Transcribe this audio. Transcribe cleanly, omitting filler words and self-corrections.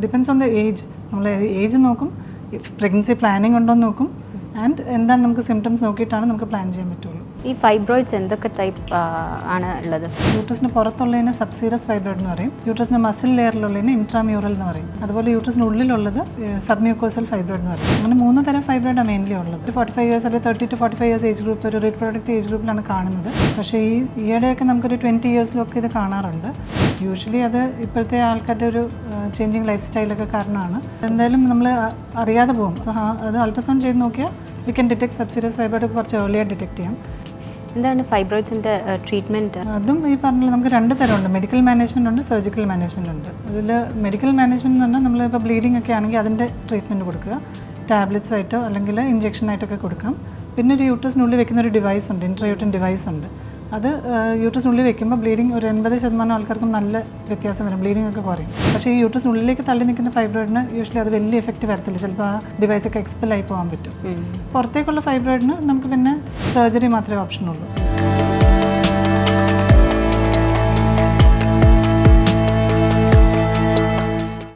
Depends on the age. നമ്മൾ age നോക്കും, pregnancy planning ഉണ്ടോ എന്ന് നോക്കും, ആൻഡ് എന്താണ് നമുക്ക് സിംറ്റംസ് നോക്കിയിട്ടാണ് നമുക്ക് പ്ലാൻ ചെയ്യാൻ പറ്റുള്ളൂ. ഈ ഫൈബ്രോയിഡ്സ് എന്തൊക്കെ ടൈപ്പ് ആണ് ഉള്ളത്? യൂട്രസിന് പുറത്തുള്ളതിന് സബ്സീറസ് ഫൈബ്രോയിഡ് എന്ന് പറയും, യൂട്രസിന് മസിൽ ലെയറിലുള്ളതിന് ഇൻട്രാമ്യൂറൽ എന്ന് പറയും, അതുപോലെ യൂട്രസിന് ഉള്ളിലുള്ളത് സബ്മ്യൂക്കോസൽ ഫൈബ്രോയിഡ് എന്ന് പറയും. അങ്ങനെ 3 തരം ഫൈബ്രോയിഡാണ് മെയിൻലി ഉള്ളത്. 45 ഇയേഴ്സ് അല്ലെങ്കിൽ 30 to 45 ഇയേഴ്സ് ഏജ് ഗ്രൂപ്പ്, ഒരു റീപ്രൊഡക്റ്റീവ് ഏജ് ഗ്രൂപ്പിലാണ് കാണുന്നത്. പക്ഷേ ഈയിടെയൊക്കെ നമുക്കൊരു 20 ഇയേഴ്സിലൊക്കെ ഇത് കാണാറുണ്ട്. യൂഷ്വലി അത് ഇപ്പോഴത്തെ ആൾക്കാരുടെ ഒരു ചേഞ്ചിങ് ലൈഫ് സ്റ്റൈലൊക്കെ കാരണമാണ്. എന്തായാലും നമ്മൾ അറിയാതെ പോകും. സോ അത് അൾട്രാസൗണ്ട് ചെയ്ത് നോക്കിയാൽ വി ക്യാൻ ഡിറ്റക്ട് സബ്സീരിയസ് ഫൈബ്രോയിഡ് കുറച്ച് ഏർലിയായി ഡിറ്റക്ട് ചെയ്യാം. എന്താണ് ഫൈബ്രോയിഡ്സിൻ്റെ ട്രീറ്റ്മെൻറ്റ്? അതും ഈ പറഞ്ഞാൽ നമുക്ക് 2 തരമുണ്ട്. മെഡിക്കൽ മാനേജ്മെൻ്റ് ഉണ്ട്, സർജിക്കൽ മാനേജ്മെൻ്റ് ഉണ്ട്. അതിൽ മെഡിക്കൽ മാനേജ്മെൻറ്റ് എന്ന് പറഞ്ഞാൽ നമ്മളിപ്പോൾ ബ്ലീഡിംഗ് ഒക്കെ ആണെങ്കിൽ അതിൻ്റെ ട്രീറ്റ്മെൻറ്റ് കൊടുക്കുക, ടാബ്ലറ്റ്സ് ആയിട്ടോ അല്ലെങ്കിൽ ഇഞ്ചെക്ഷനായിട്ടൊക്കെ കൊടുക്കാം. പിന്നെ ഒരു യൂട്രസിനുള്ളിൽ വെക്കുന്ന ഒരു ഡിവൈസ് ഉണ്ട്, ഇൻട്രയൂട്ടിൻ ഡിവൈസ് ഉണ്ട്. അത് യൂട്രസിനുള്ളിൽ വെക്കുമ്പോൾ ബ്ലീഡിങ് ഒരു 80% ആൾക്കാർക്കും നല്ല വ്യത്യാസം വരും, ബ്ലീഡിംഗ് ഒക്കെ കുറയും. പക്ഷേ ഈ യൂട്രസിനുള്ളിലേക്ക് തള്ളി നിൽക്കുന്ന ഫൈബ്രോയിഡിന് യൂഷ്വലി അത് വലിയ എഫക്റ്റ് വരത്തില്ല. ചിലപ്പോൾ ആ ഡിവൈസൊക്കെ എക്സ്പെൽ ആയി പോകാൻ പറ്റും. പുറത്തേക്കുള്ള ഫൈബ്രോയിഡിന് നമുക്ക് പിന്നെ സർജറി മാത്രമേ ഓപ്ഷനുള്ളൂ.